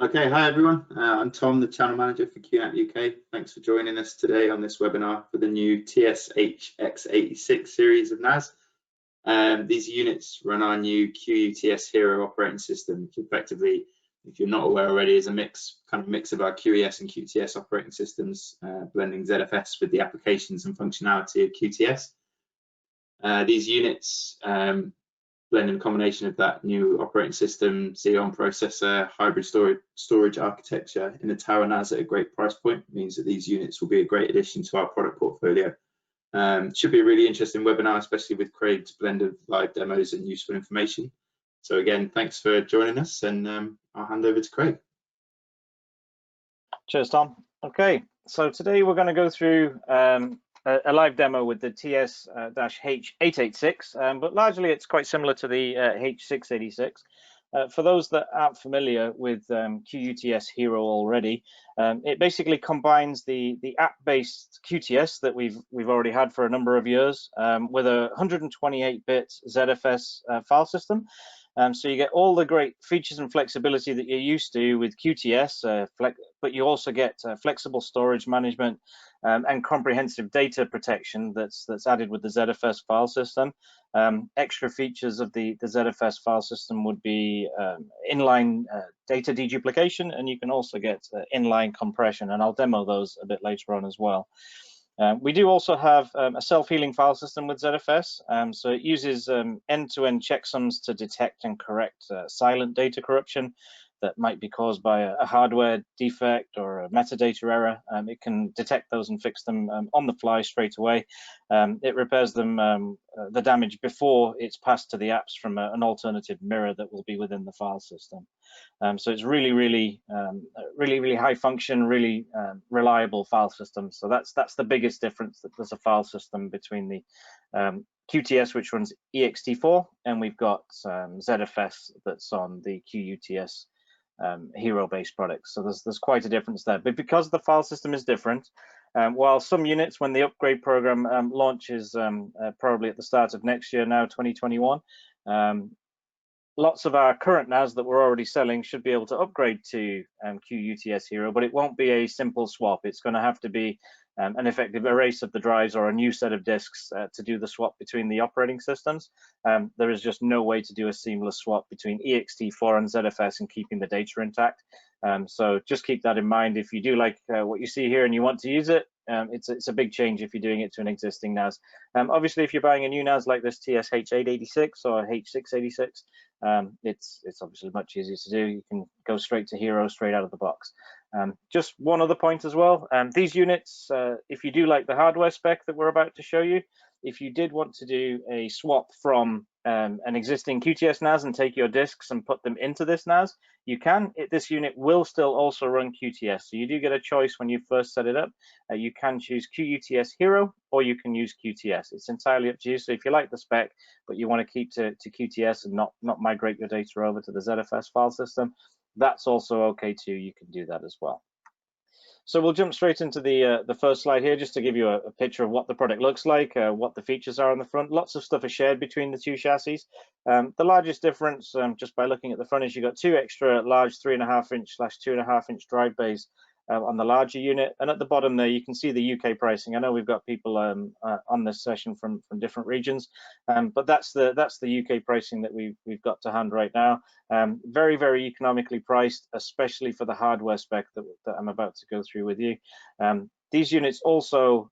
Okay, hi everyone. I'm Tom, the channel manager for QNAP UK. Thanks for joining us today on this webinar for the new TS-h886 series of NAS. These units run our new QuTS Hero operating system, which effectively, if you're not aware already, is a mix of our QES and QTS operating systems, blending ZFS with the applications and functionality of QTS. These units blending a combination of that new operating system, Xeon processor, hybrid storage architecture in the Tower NAS at a great price point means that these units will be a great addition to our product portfolio. Should be a really interesting webinar, especially with Craig's blend of live demos and useful information. So again, thanks for joining us, and I'll hand over to Craig. Cheers, Tom. Okay, so today we're going to go through a live demo with the TS-h886, but largely it's quite similar to the H686. For those that aren't familiar with QuTS Hero already, it basically combines the app-based QTS that we've already had for a number of years with a 128-bit ZFS file system. So you get all the great features and flexibility that you're used to with QTS, but you also get flexible storage management and comprehensive data protection that's added with the ZFS file system. Extra features of the ZFS file system would be inline data deduplication, and you can also get inline compression, and I'll demo those a bit later on as well. We do also have a self-healing file system with ZFS, so it uses end-to-end checksums to detect and correct silent data corruption that might be caused by a hardware defect or a metadata error. It can detect those and fix them on the fly straight away. It repairs them, the damage before it's passed to the apps from an alternative mirror that will be within the file system. So it's really high function, really reliable file system. So that's the biggest difference, that there's a file system between the QTS, which runs ext4, and we've got ZFS that's on the QuTS Hero-based products. So there's quite a difference there. But because the file system is different, while some units, when the upgrade program launches probably at the start of next year now, 2021, lots of our current NAS that we're already selling should be able to upgrade to QuTS Hero, but it won't be a simple swap. It's going to have to be an effective erase of the drives or a new set of disks to do the swap between the operating systems. There is just no way to do a seamless swap between ext4 and ZFS and keeping the data intact. So just keep that in mind. If you do like what you see here and you want to use it, it's a big change if you're doing it to an existing NAS. Obviously, if you're buying a new NAS like this TS-h886 or H686, it's obviously much easier to do. You can go straight to Hero, straight out of the box. Just one other point as well, these units, if you do like the hardware spec that we're about to show you, if you did want to do a swap from an existing QTS NAS and take your disks and put them into this NAS, you can. This unit will still also run QTS, so you do get a choice when you first set it up. You can choose QuTS Hero or you can use QTS. It's entirely up to you. So if you like the spec but you want to keep to QTS and not migrate your data over to the ZFS file system, that's also okay too. You can do that as well. So we'll jump straight into the first slide here, just to give you a picture of what the product looks like, what the features are on the front. Lots of stuff is shared between the two chassis. The largest difference, just by looking at the front, is you've got two extra large 3.5-inch/2.5-inch drive bays on the larger unit, and at the bottom there you can see the UK pricing. I know we've got people on this session from different regions, but that's the UK pricing that we've got to hand right now. Very economically priced, especially for the hardware spec that I'm about to go through with you. These units also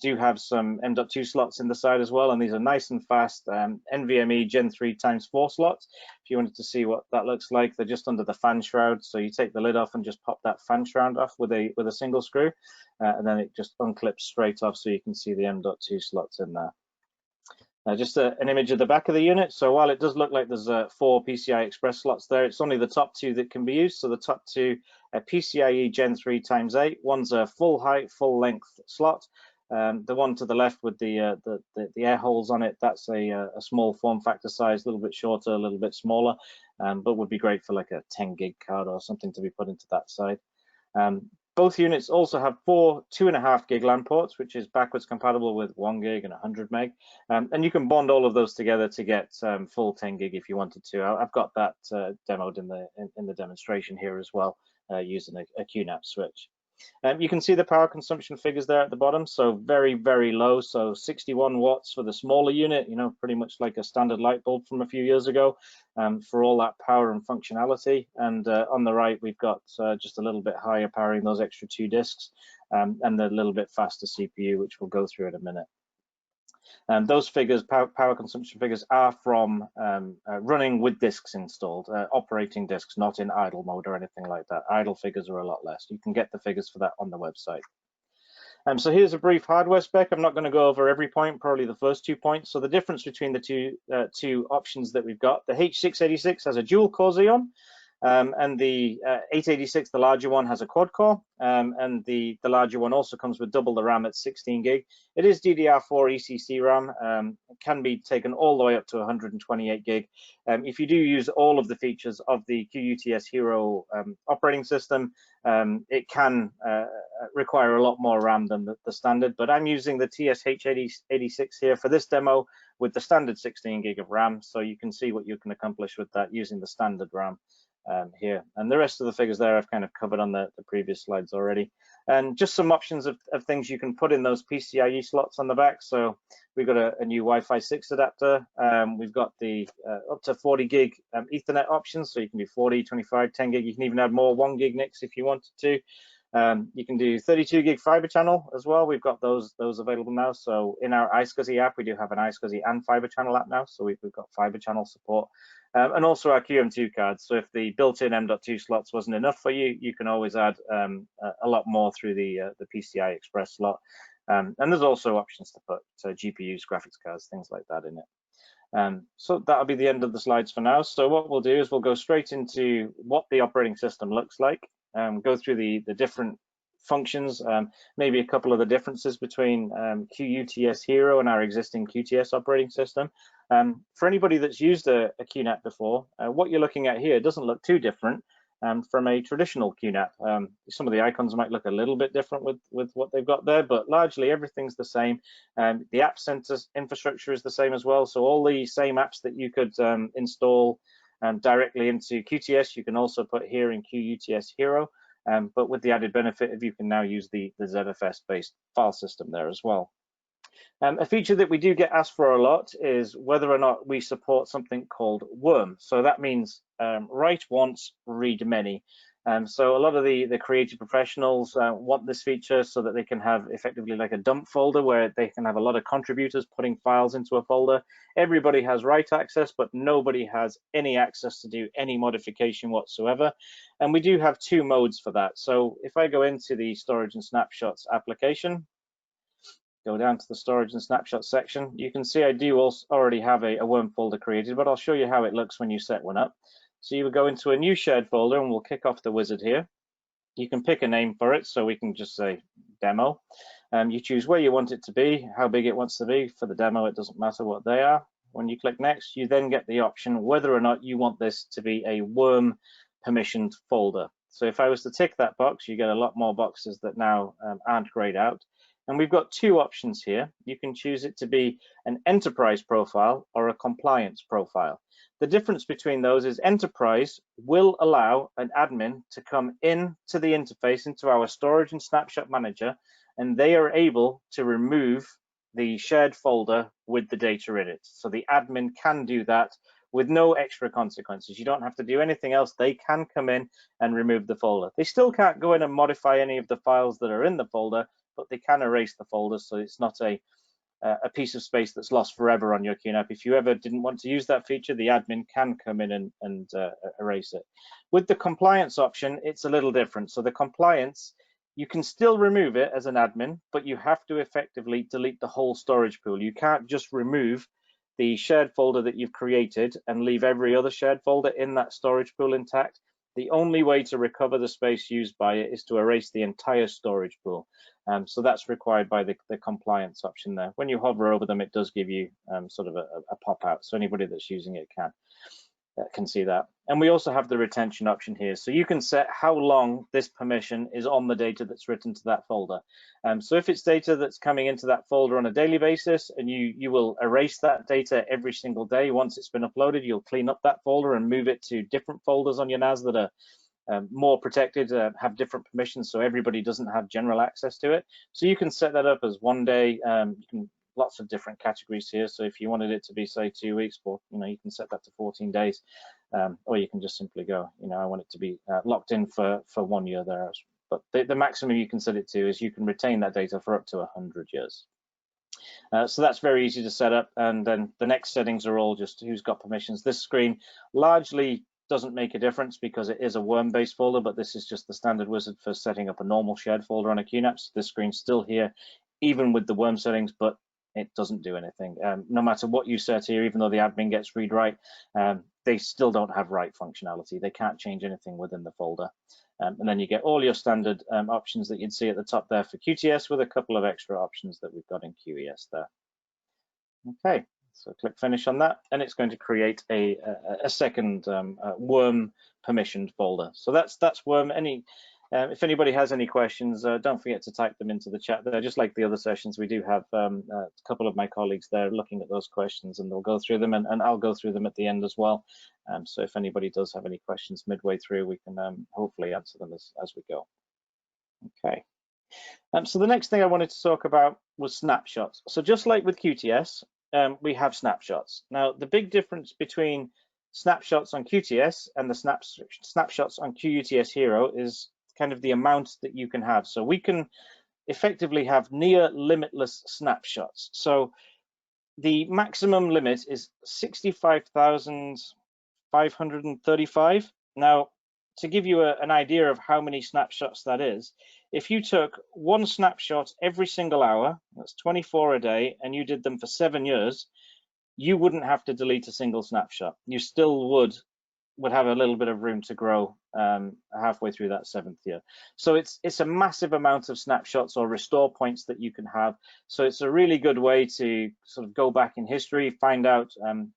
do have some M.2 slots in the side as well, and these are nice and fast NVMe Gen 3 ×4 slots. If you wanted to see what that looks like, they're just under the fan shroud. So you take the lid off and just pop that fan shroud off with a single screw, and then it just unclips straight off, so you can see the M.2 slots in there. Just an image of the back of the unit. So while it does look like there's 4 PCI Express slots there, it's only the top 2 that can be used. So the top 2 PCIe Gen 3 ×8. One's a full height, full length slot. The one to the left with the air holes on it, that's a small form factor size, a little bit shorter, a little bit smaller, but would be great for like a 10 gig card or something to be put into that side. Both units also have 4 2.5 gig LAN ports, which is backwards compatible with 1 gig and 100 meg. And you can bond all of those together to get full 10 gig if you wanted to. I've got that demoed in the demonstration here as well. using a QNAP switch. You can see the power consumption figures there at the bottom, so very, very low. So 61 watts for the smaller unit, pretty much like a standard light bulb from a few years ago, for all that power and functionality. And on the right, we've got just a little bit higher powering those extra 2 disks, and a little bit faster CPU, which we'll go through in a minute. Those figures, power consumption figures, are from running with disks installed, operating disks, not in idle mode or anything like that. Idle figures are a lot less. You can get the figures for that on the website. So here's a brief hardware spec. I'm not going to go over every point, probably the first 2 points. So the difference between the two options that we've got, the H686 has a dual core Xeon, and the 886, the larger one, has a quad core, and the larger one also comes with double the RAM at 16 gig. It is DDR4 ECC RAM. It can be taken all the way up to 128 gig. If you do use all of the features of the QuTS Hero operating system, it can require a lot more RAM than the standard, but I'm using the TS-h886 here for this demo with the standard 16 gig of RAM, so you can see what you can accomplish with that using the standard RAM. Here, and the rest of the figures there I've kind of covered on the previous slides already, and just some options of things you can put in those PCIe slots on the back. So we've got a new Wi-Fi 6 adapter. We've got the up to 40 gig Ethernet options, so you can do 40, 25, 10 gig. You can even add more 1 gig NICs if you wanted to. You can do 32 gig fiber channel as well. We've got those available now. So in our iSCSI app, we do have an iSCSI and fiber channel app now, so we've got fiber channel support. And also our QM2 cards. So if the built-in M.2 slots wasn't enough for you, you can always add a lot more through the PCI Express slot. And there's also options to put GPUs, graphics cards, things like that in it. So that'll be the end of the slides for now. So what we'll do is we'll go straight into what the operating system looks like, go through the different functions, maybe a couple of the differences between QuTS Hero and our existing QuTS operating system. For anybody that's used a QNAP before, what you're looking at here doesn't look too different from a traditional QNAP. Some of the icons might look a little bit different with what they've got there, but largely everything's the same. The app center infrastructure is the same as well, so all the same apps that you could install directly into QuTS, you can also put here in QuTS Hero. But with the added benefit of you can now use the ZFS-based file system there as well. A feature that we do get asked for a lot is whether or not we support something called worm. So that means write once, read many. So a lot of the creative professionals want this feature so that they can have effectively like a dump folder where they can have a lot of contributors putting files into a folder. Everybody has write access, but nobody has any access to do any modification whatsoever. And we do have 2 modes for that. So if I go into the storage and snapshots application, go down to the storage and snapshot section, you can see I do also already have a worm folder created, but I'll show you how it looks when you set one up. So you would go into a new shared folder, and we'll kick off the wizard here. You can pick a name for it, so we can just say demo. You choose where you want it to be, how big it wants to be. For the demo, it doesn't matter what they are. When you click next, you then get the option whether or not you want this to be a worm permissioned folder. So if I was to tick that box, you get a lot more boxes that now aren't grayed out. And we've got 2 options here. You can choose it to be an enterprise profile or a compliance profile. The difference between those is enterprise will allow an admin to come in to the interface into our storage and snapshot manager, and they are able to remove the shared folder with the data in it. So the admin can do that with no extra consequences. You don't have to do anything else. They can come in and remove the folder. They still can't go in and modify any of the files that are in the folder, but they can erase the folder, so it's not a piece of space that's lost forever on your QNAP. If you ever didn't want to use that feature, the admin can come in and erase it. With the compliance option, it's a little different. So the compliance, you can still remove it as an admin, but you have to effectively delete the whole storage pool. You can't just remove the shared folder that you've created and leave every other shared folder in that storage pool intact. The only way to recover the space used by it is to erase the entire storage pool. So that's required by the compliance option there. When you hover over them, it does give you sort of a pop-out. So anybody that's using it can see that. And we also have the retention option here. So you can set how long this permission is on the data that's written to that folder. So if it's data that's coming into that folder on a daily basis, and you will erase that data every single day, once it's been uploaded, you'll clean up that folder and move it to different folders on your NAS that are more protected, have different permissions, so everybody doesn't have general access to it. So you can set that up as 1 day. You can lots of different categories here. So if you wanted it to be, say, 2 weeks, or you can set that to 14 days, or you can just simply go, I want it to be locked in for 1 year there. But the maximum you can set it to is you can retain that data for up to 100 years. So that's very easy to set up, and then the next settings are all just who's got permissions. This screen largely doesn't make a difference because it is a worm-based folder, but this is just the standard wizard for setting up a normal shared folder on a QNAP. So this screen's still here, even with the worm settings, but it doesn't do anything. No matter what you set here, even though the admin gets read-write, they still don't have write functionality. They can't change anything within the folder. And then you get all your standard options that you'd see at the top there for QTS, with a couple of extra options that we've got in QES there. Okay, so click finish on that, and it's going to create a second worm permissioned folder. So that's worm. If anybody has any questions, don't forget to type them into the chat there. Just like the other sessions, we do have a couple of my colleagues there looking at those questions, and they'll go through them, and I'll go through them at the end as well. So if anybody does have any questions midway through, we can hopefully answer them as we go. Okay. So the next thing I wanted to talk about was snapshots. So just like with QTS, we have snapshots. Now, the big difference between snapshots on QTS and the snapshots on QUTS Hero is kind of the amount that you can have. So we can effectively have near limitless snapshots. So the maximum limit is 65,535. Now, to give you an idea of how many snapshots that is, if you took one snapshot every single hour, that's 24 a day, and you did them for 7 years, you wouldn't have to delete a single snapshot. You still would have a little bit of room to grow halfway through that 7th year. So it's a massive amount of snapshots or restore points that you can have. So it's a really good way to sort of go back in history, find out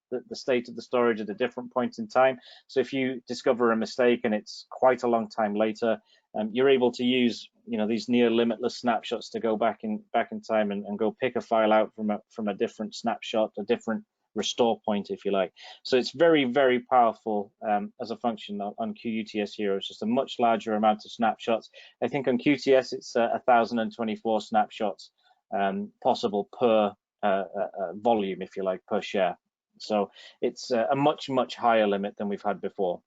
the state of the storage at a different point in time. So if you discover a mistake and it's quite a long time later, you're able to use these near limitless snapshots to go back in time and go pick a file out from a different snapshot, a different restore point, if you like. So it's very, very powerful as a function on QUTS Hero. It's just a much larger amount of snapshots. I think on QTS it's 1,024 snapshots possible per volume, if you like, per share. So it's a much, much higher limit than we've had before.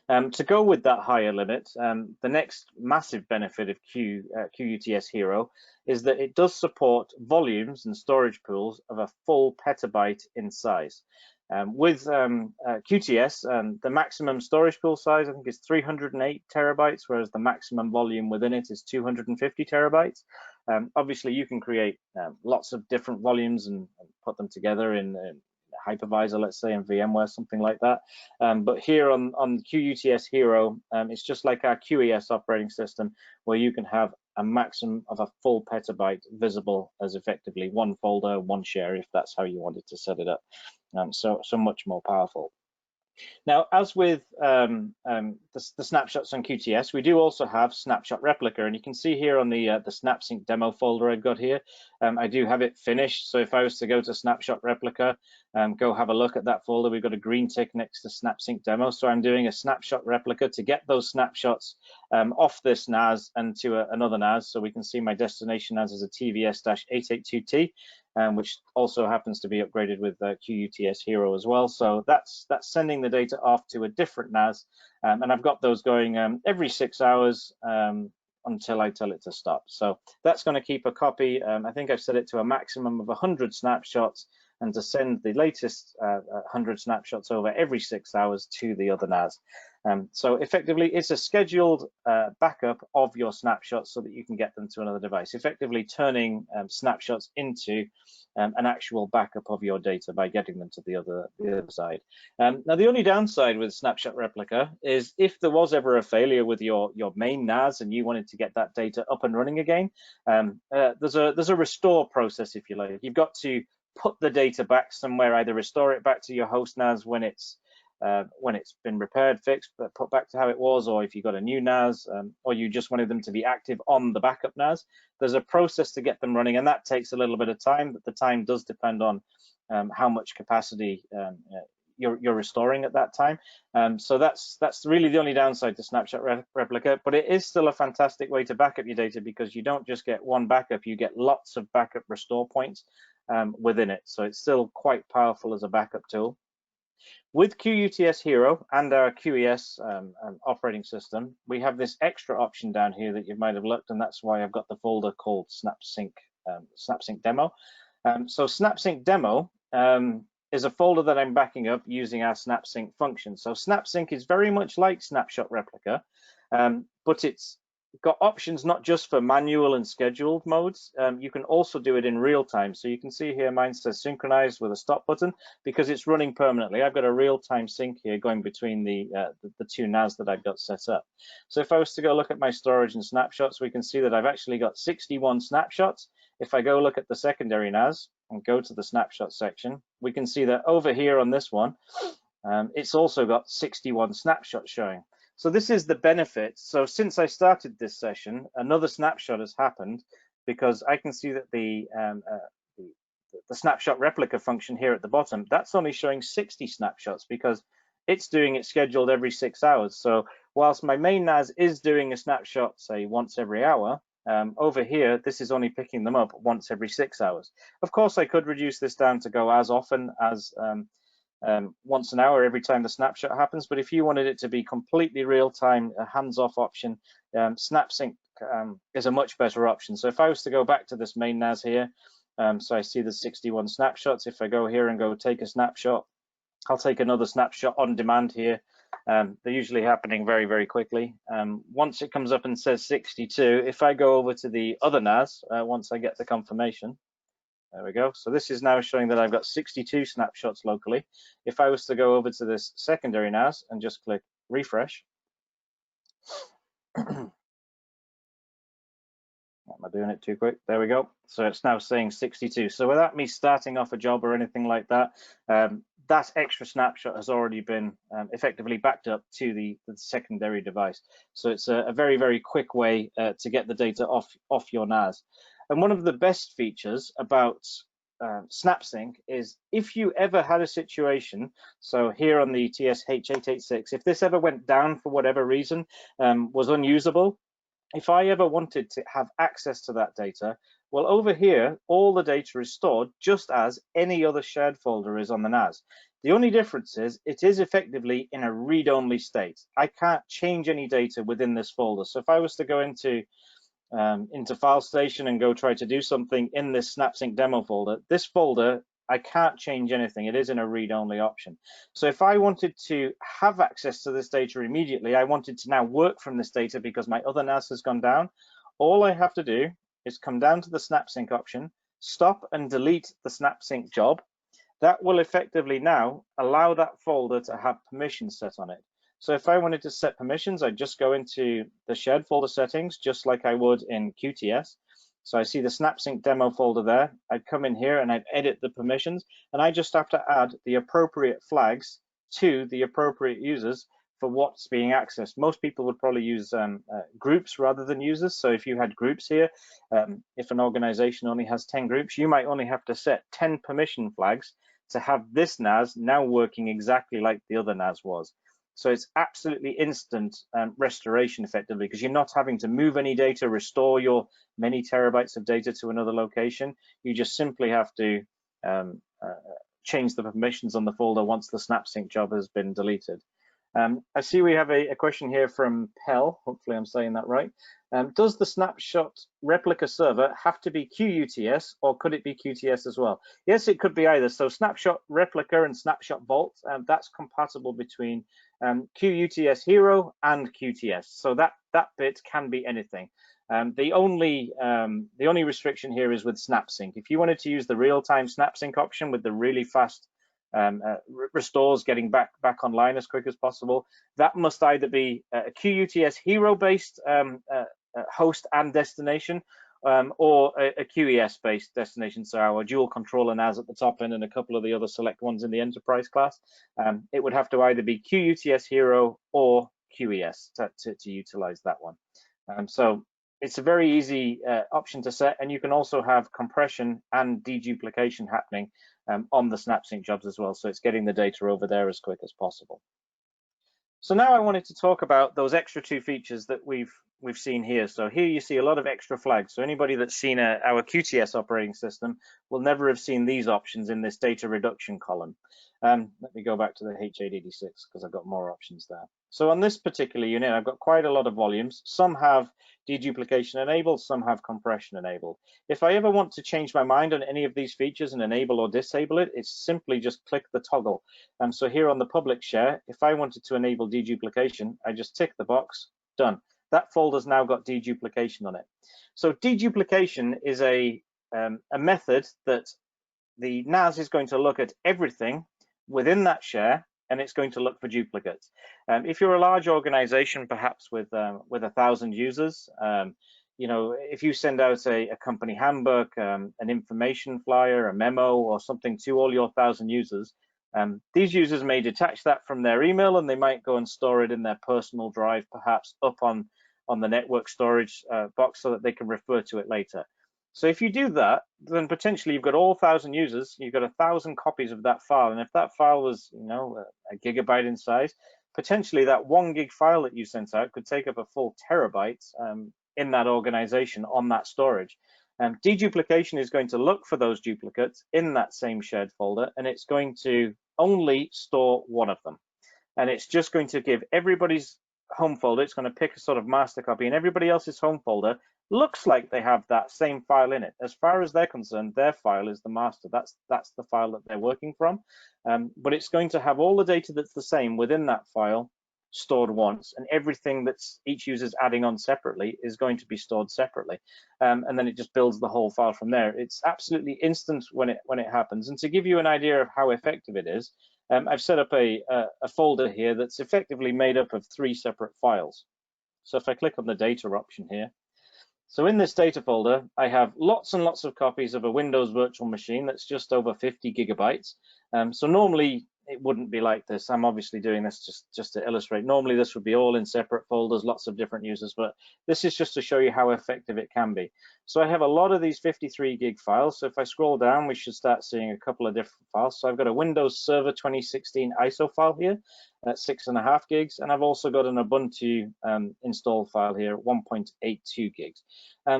To go with that higher limit, the next massive benefit of QUTS Hero is that it does support volumes and storage pools of a full petabyte in size. With QTS, the maximum storage pool size, I think, is 308 terabytes, whereas the maximum volume within it is 250 terabytes. Obviously, you can create lots of different volumes and put them together in hypervisor, let's say, in VMware, something like that. But here on QUTS Hero, it's just like our QES operating system, where you can have a maximum of a full petabyte visible as effectively one folder, one share, if that's how you wanted to set it up. So much more powerful. Now, as with the snapshots on QTS, we do also have Snapshot Replica, and you can see here on the SnapSync demo folder I've got here, I do have it finished. So if I was to go to Snapshot Replica, go have a look at that folder, we've got a green tick next to SnapSync demo. So I'm doing a Snapshot Replica to get those snapshots off this NAS and to another NAS. So we can see my destination NAS is a TS-h886, which also happens to be upgraded with QUTS Hero as well. So that's sending the data off to a different NAS, and I've got those going every 6 hours until I tell it to stop. So that's going to keep a copy. I think I've set it to a maximum of 100 snapshots, and to send the latest 100 snapshots over every 6 hours to the other NAS. So effectively, it's a scheduled backup of your snapshots so that you can get them to another device, effectively turning snapshots into an actual backup of your data by getting them to the other side. Now, the only downside with Snapshot Replica is if there was ever a failure with your main NAS and you wanted to get that data up and running again, there's a restore process, if you like. You've got to put the data back somewhere, either restore it back to your host NAS when it's been repaired, fixed, but put back to how it was, or if you've got a new NAS, or you just wanted them to be active on the backup NAS, there's a process to get them running, and that takes a little bit of time, but the time does depend on how much capacity you're restoring at that time. So that's really the only downside to Snapshot Replica, but it is still a fantastic way to back up your data, because you don't just get one backup, you get lots of backup restore points within it. So it's still quite powerful as a backup tool. With QuTS Hero and our QES operating system, we have this extra option down here that you might have looked, and that's why I've got the folder called SnapSync Demo. So SnapSync Demo is a folder that I'm backing up using our SnapSync function. So SnapSync is very much like Snapshot Replica, but it's got options not just for manual and scheduled modes. You can also do it in real time. So you can see here mine says synchronized with a stop button because it's running permanently. I've got a real-time sync here going between the two NAS that I've got set up. So if I was to go look at my storage and snapshots, we can see that I've actually got 61 snapshots. If I go look at the secondary NAS and go to the snapshot section, we can see that over here on this one, it's also got 61 snapshots showing. So this is the benefit. So since I started this session, another snapshot has happened, because I can see that the snapshot replica function here at the bottom, that's only showing 60 snapshots because it's doing it scheduled every 6 hours. So whilst my main NAS is doing a snapshot, say once every hour, over here, this is only picking them up once every 6 hours. Of course, I could reduce this down to go as often as once an hour every time the snapshot happens, but if you wanted it to be completely real-time, a hands-off option, SnapSync is a much better option. So if I was to go back to this main NAS here, so I see the 61 snapshots. If I go here and go take a snapshot, I'll take another snapshot on demand here. They're usually happening very, very quickly. Once it comes up and says 62, if I go over to the other NAS, once I get the confirmation, there we go. So this is now showing that I've got 62 snapshots locally. If I was to go over to this secondary NAS and just click refresh, am I doing it too quick? There we go. So it's now saying 62. So without me starting off a job or anything like that, that extra snapshot has already been effectively backed up to the secondary device. So it's a very, very quick way to get the data off your NAS. And one of the best features about SnapSync is if you ever had a situation, so here on the TS-h886, if this ever went down for whatever reason, was unusable, if I ever wanted to have access to that data, well, over here, all the data is stored just as any other shared folder is on the NAS. The only difference is it is effectively in a read-only state. I can't change any data within this folder. So if I was to go into File Station and go try to do something in this SnapSync demo folder, this folder, I can't change anything. It is in a read-only option. So if I wanted to have access to this data immediately, I wanted to now work from this data because my other NAS has gone down, all I have to do is come down to the SnapSync option, stop and delete the SnapSync job. That will effectively now allow that folder to have permissions set on it. So if I wanted to set permissions, I'd just go into the shared folder settings, just like I would in QuTS. So I see the SnapSync demo folder there. I'd come in here and I'd edit the permissions, and I just have to add the appropriate flags to the appropriate users for what's being accessed. Most people would probably use groups rather than users. So if you had groups here, if an organization only has 10 groups, you might only have to set 10 permission flags to have this NAS now working exactly like the other NAS was. So it's absolutely instant restoration effectively, because you're not having to move any data, restore your many terabytes of data to another location. You just simply have to change the permissions on the folder once the SnapSync job has been deleted. I see we have a question here from Pell. Hopefully I'm saying that right. Does the Snapshot Replica server have to be QuTS, or could it be QuTS as well? Yes, it could be either. So Snapshot Replica and Snapshot Vault, that's compatible between QuTS Hero and QuTS. So that bit can be anything. The only restriction here is with SnapSync. If you wanted to use the real-time SnapSync option with the really fast restores getting back online as quick as possible, that must either be a QuTS Hero-based host and destination, or a QES-based destination, so our dual controller NAS at the top end and a couple of the other select ones in the enterprise class. It would have to either be QuTS Hero or QES to utilize that one. So it's a very easy option to set, and you can also have compression and deduplication happening on the SnapSync jobs as well. So it's getting the data over there as quick as possible. So now I wanted to talk about those extra two features that we've seen here. So here you see a lot of extra flags. So anybody that's seen our QuTS operating system will never have seen these options in this data reduction column. Let me go back to the H886 because I've got more options there. So on this particular unit, I've got quite a lot of volumes. Some have deduplication enabled, some have compression enabled. If I ever want to change my mind on any of these features and enable or disable it, it's simply just click the toggle. So here on the public share, if I wanted to enable deduplication, I just tick the box, done. That folder's now got deduplication on it. So deduplication is a method that the NAS is going to look at everything within that share, and it's going to look for duplicates. If you're a large organization, perhaps with 1,000 users, you know, if you send out a company handbook, an information flyer, a memo, or something to all your 1,000 users, these users may detach that from their email, and they might go and store it in their personal drive, perhaps up on the network storage box, so that they can refer to it later. So if you do that, then potentially you've got all 1,000 users, you've got 1,000 copies of that file. And if that file was, you know, a gigabyte in size, potentially that 1 gig file that you sent out could take up a full terabyte in that organization on that storage. Deduplication is going to look for those duplicates in that same shared folder, and it's going to only store one of them. And it's just going to give everybody's home folder, it's going to pick a sort of master copy, and everybody else's home folder looks like they have that same file in it. As far as they're concerned, their file is the master. That's the file that they're working from. But it's going to have all the data that's the same within that file stored once, and everything that's each user's adding on separately is going to be stored separately. And then it just builds the whole file from there. It's absolutely instant when it happens. And to give you an idea of how effective it is, I've set up a folder here that's effectively made up of 3 separate files. So if I click on the data option here, so in this data folder, I have lots and lots of copies of a Windows virtual machine that's just over 50 gigabytes. So normally it wouldn't be like this. I'm obviously doing this just to illustrate. Normally this would be all in separate folders, lots of different users, but this is just to show you how effective it can be. So I have a lot of these 53 gig files. So if I scroll down, we should start seeing a couple of different files. So I've got a Windows Server 2016 ISO file here at 6.5 gigs, and I've also got an Ubuntu install file here, 1.82 gigs.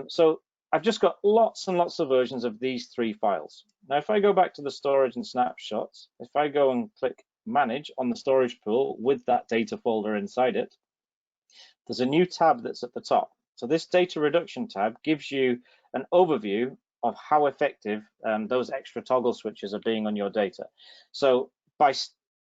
So I've just got lots and lots of versions of these 3 files. Now, if I go back to the storage and snapshots, if I go and click manage on the storage pool with that data folder inside it, there's a new tab that's at the top. So this data reduction tab gives you an overview of how effective those extra toggle switches are being on your data. So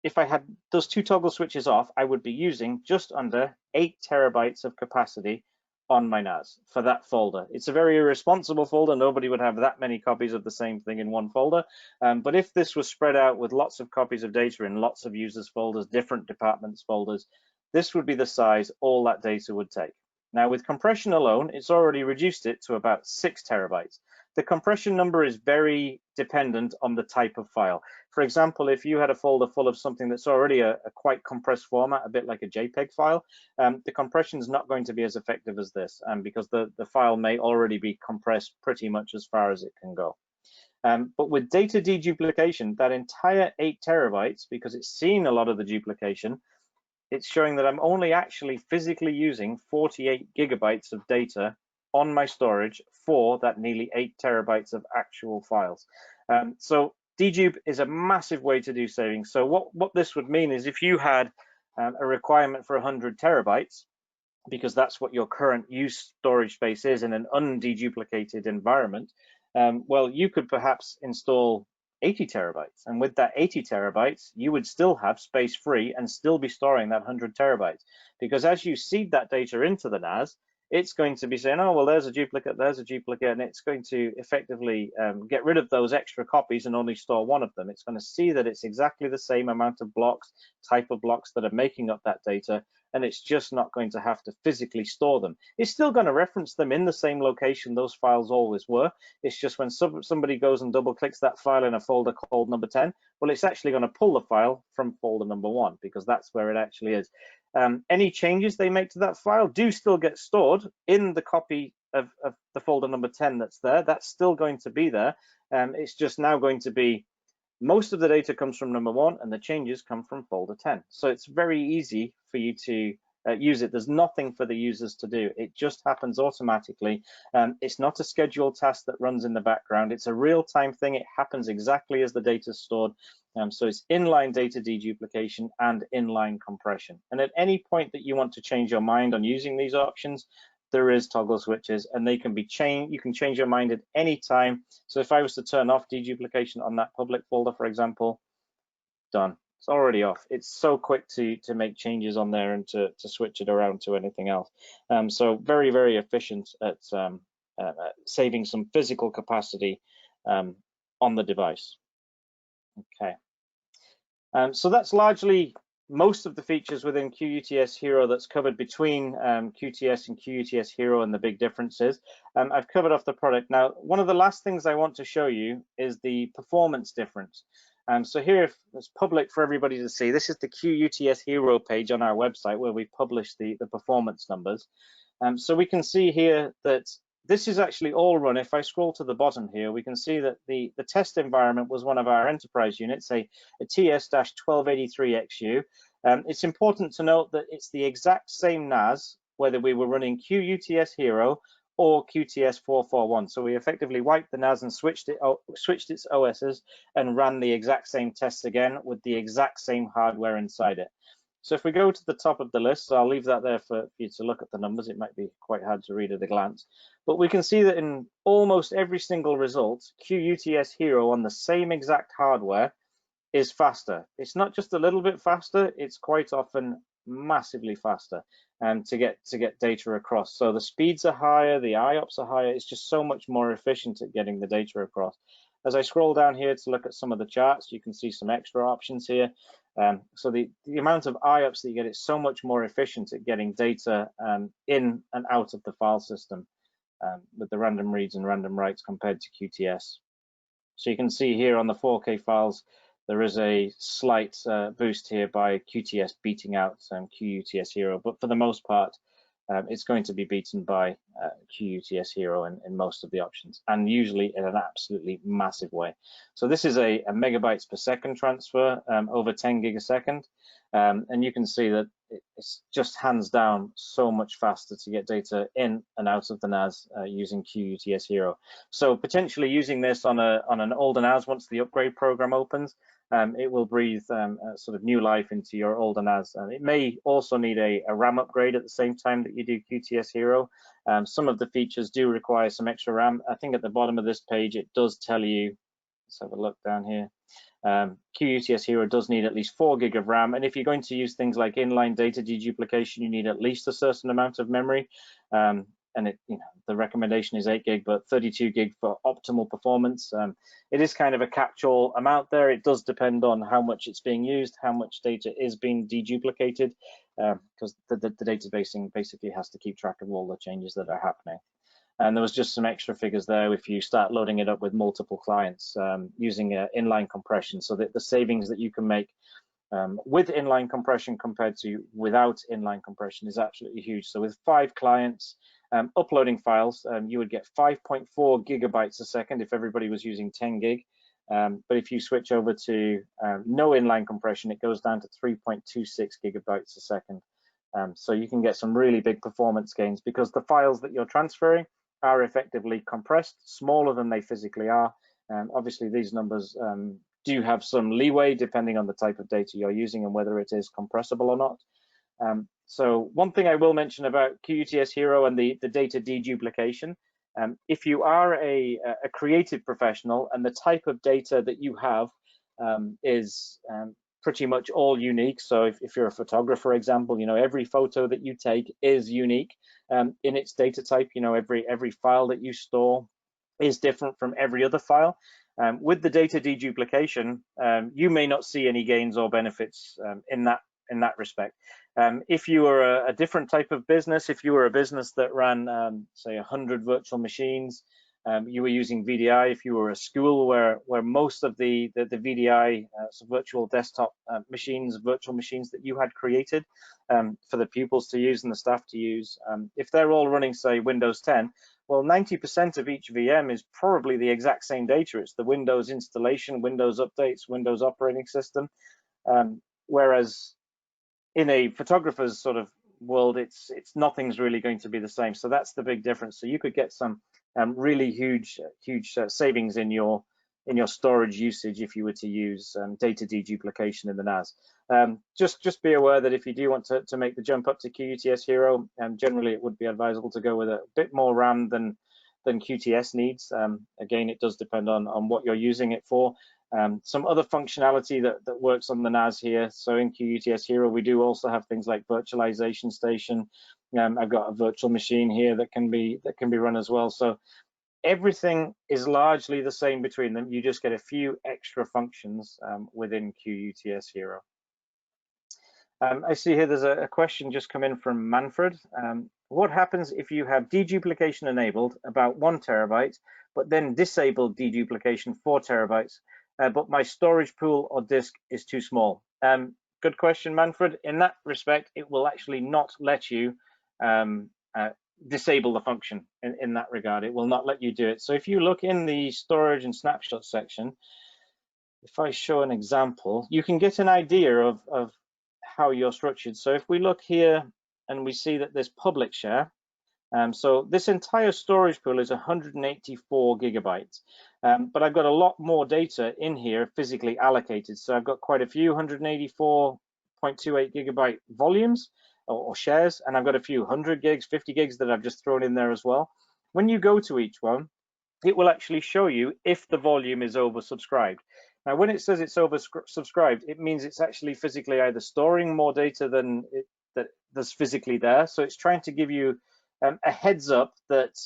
if I had those 2 toggle switches off, I would be using just under 8 terabytes of capacity on my NAS for that folder. It's a very irresponsible folder. Nobody would have that many copies of the same thing in one folder. But if this was spread out with lots of copies of data in lots of users folders, different departments folders, this would be the size all that data would take. Now with compression alone, it's already reduced it to about 6 terabytes. The compression number is very dependent on the type of file. For example, if you had a folder full of something that's already a quite compressed format, a bit like a JPEG file, the compression is not going to be as effective as this, because the file may already be compressed pretty much as far as it can go. But with data deduplication, that entire 8 terabytes, because it's seen a lot of the duplication, it's showing that I'm only actually physically using 48 gigabytes of data on my storage for that nearly 8 terabytes of actual files. So dedupe is a massive way to do savings. So what this would mean is if you had a requirement for 100 terabytes, because that's what your current use storage space is in an undeduplicated environment, well, you could perhaps install 80 terabytes. And with that 80 terabytes, you would still have space free and still be storing that 100 terabytes. Because as you seed that data into the NAS, it's going to be saying, oh, well, there's a duplicate, and it's going to effectively get rid of those extra copies and only store one of them. It's going to see that it's exactly the same amount of blocks, type of blocks that are making up that data, and it's just not going to have to physically store them. It's still going to reference them in the same location those files always were. It's just when somebody goes and double clicks that file in a folder called number 10, well, it's actually going to pull the file from folder number 1, because that's where it actually is. Any changes they make to that file do still get stored in the copy of the folder number 10 that's there. That's still going to be there. It's just now going to be Most of the data comes from number 1, and the changes come from folder 10. So it's very easy for you to use it. There's nothing for the users to do. It just happens automatically. It's not a scheduled task that runs in the background. It's a real-time thing. It happens exactly as the data is stored. So it's inline data deduplication and inline compression. And at any point that you want to change your mind on using these options, there is toggle switches, and they can be changed. You can change your mind at any time. So if I was to turn off deduplication on that public folder, for example, done. It's already off. It's so quick to make changes on there and to switch it around to anything else. So very, very efficient at saving some physical capacity on the device. Okay. So that's largely most of the features within QuTS Hero that's covered between QuTS and QuTS Hero and the big differences. I've covered off the product. Now, one of the last things I want to show you is the performance difference. So here it's public for everybody to see. This is the QuTS Hero page on our website where we publish the performance numbers. So we can see here that this is actually all run. If I scroll to the bottom here, we can see that the test environment was one of our enterprise units, a TS-h886XU. It's important to note that it's the exact same NAS, whether we were running QuTS Hero or QTS 441. So we effectively wiped the NAS and switched its OSs and ran the exact same tests again with the exact same hardware inside it. So if we go to the top of the list, so I'll leave that there for you to look at the numbers. It might be quite hard to read at a glance, but we can see that in almost every single result, QuTS Hero on the same exact hardware is faster. It's not just a little bit faster, it's quite often massively faster to get data across. So the speeds are higher, the IOPS are higher. It's just so much more efficient at getting the data across. As I scroll down here to look at some of the charts, you can see some extra options here. So the amount of IOPS that you get is so much more efficient at getting data in and out of the file system with the random reads and random writes compared to QTS. So you can see here on the 4K files, there is a slight boost here by QTS beating out QuTS Hero, but for the most part, it's going to be beaten by QuTS Hero in most of the options, and usually in an absolutely massive way. So this is a megabytes per second transfer over 10 gig a second, and you can see that it's just hands down so much faster to get data in and out of the NAS using QuTS Hero. So potentially using this on an older NAS, once the upgrade program opens, it will breathe sort of new life into your older NAS. It may also need a RAM upgrade at the same time that you do QuTS Hero. Some of the features do require some extra RAM. I think at the bottom of this page, it does tell you, let's have a look down here. QuTS Hero does need at least 4 gig of RAM, and if you're going to use things like inline data deduplication, you need at least a certain amount of memory. And the recommendation is 8 gig, but 32 gig for optimal performance. It is kind of a catch-all amount there. It does depend on how much it's being used, how much data is being deduplicated, because the database basically has to keep track of all the changes that are happening. And there was just some extra figures there if you start loading it up with multiple clients using inline compression, so that the savings that you can make with inline compression compared to without inline compression is absolutely huge. So with 5 clients uploading files, you would get 5.4 gigabytes a second if everybody was using 10 gig. But if you switch over to no inline compression, it goes down to 3.26 gigabytes a second. So you can get some really big performance gains because the files that you're transferring are effectively compressed, smaller than they physically are. Obviously, these numbers do have some leeway depending on the type of data you're using and whether it is compressible or not. So one thing I will mention about QuTS Hero and the data deduplication, if you are a creative professional and the type of data that you have is pretty much all unique. So if you're a photographer, for example, every photo that you take is unique in its data type. Every file that you store is different from every other file. With the data deduplication, you may not see any gains or benefits in that respect. If you were a different type of business, if you were a business that ran, say, 100 virtual machines, you were using VDI. If you were a school where most of the VDI, so virtual desktop machines, virtual machines that you had created for the pupils to use and the staff to use, if they're all running, say, Windows 10, well, 90% of each VM is probably the exact same data. It's the Windows installation, Windows updates, Windows operating system. Whereas in a photographer's sort of world, it's nothing's really going to be the same. So that's the big difference. So you could get some really huge savings in your storage usage if you were to use data deduplication in the NAS. Just be aware that if you do want to make the jump up to QuTS Hero, generally it would be advisable to go with a bit more RAM than QuTS needs. Again, it does depend on what you're using it for. Some other functionality that works on the NAS here. So in QuTS Hero, we do also have things like virtualization station. I've got a virtual machine here that can be run as well. So everything is largely the same between them. You just get a few extra functions within QuTS Hero. I see here there's a question just come in from Manfred. What happens if you have deduplication enabled about 1 terabyte, but then disable deduplication 4 terabytes, but my storage pool or disk is too small? Good question, Manfred. In that respect, it will actually not let you disable the function in that regard. It will not let you do it. So if you look in the storage and snapshot section, if I show an example, you can get an idea of how you're structured. So if we look here and we see that there's public share, so this entire storage pool is 184 gigabytes, but I've got a lot more data in here physically allocated. So I've got quite a few 184.28 gigabyte volumes or shares, and I've got a few 100 gigs, 50 gigs that I've just thrown in there as well. When you go to each one, it will actually show you if the volume is oversubscribed. Now, when it says it's oversubscribed, it means it's actually physically either storing more data than that's physically there. So it's trying to give you a heads up that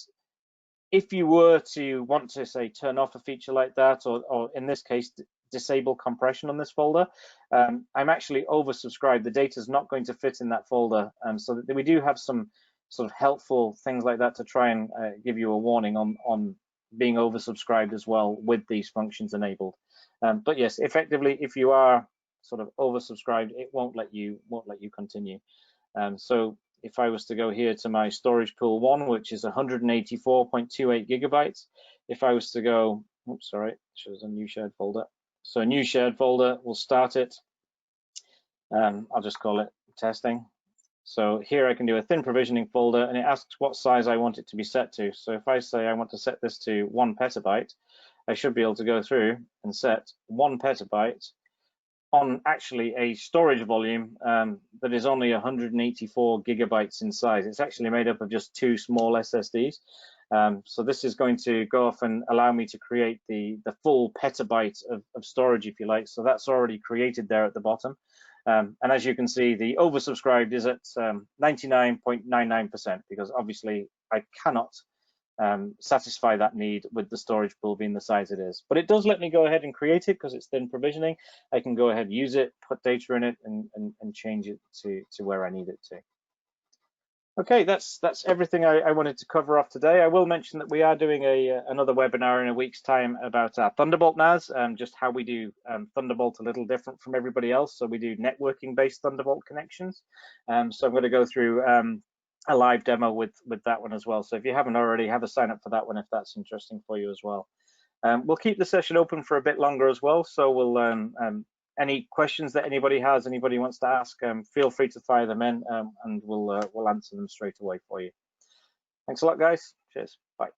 if you were to want to, say, turn off a feature like that, or in this case, disable compression on this folder, I'm actually oversubscribed. The data is not going to fit in that folder. So that we do have some sort of helpful things like that to try and give you a warning on being oversubscribed as well with these functions enabled. But yes, effectively, if you are sort of oversubscribed, it won't let you continue. So if I was to go here to my storage pool 1, which is 184.28 gigabytes, if I was to go, oops, sorry, it shows a new shared folder. So a new shared folder, we'll start it. I'll just call it testing. So here I can do a thin provisioning folder, and it asks what size I want it to be set to. So if I say I want to set this to 1 petabyte, I should be able to go through and set 1 petabyte on actually a storage volume that is only 184 gigabytes in size. It's actually made up of just 2 small SSDs. So this is going to go off and allow me to create the full petabyte of storage, if you like. So that's already created there at the bottom. And as you can see, the oversubscribed is at 99.99%, because obviously I cannot satisfy that need with the storage pool being the size it is. But it does let me go ahead and create it because it's thin provisioning. I can go ahead and use it, put data in it, and change it to where I need it to. Okay, that's everything I wanted to cover off today. I will mention that we are doing another webinar in a week's time about our Thunderbolt NAS, just how we do Thunderbolt a little different from everybody else. So we do networking-based Thunderbolt connections. So I'm going to go through a live demo with that one as well. So if you haven't already, have a sign up for that one if that's interesting for you as well. We'll keep the session open for a bit longer as well. So we'll any questions that anybody wants to ask, feel free to fire them in, and we'll answer them straight away for you. Thanks a lot, guys. Cheers. Bye.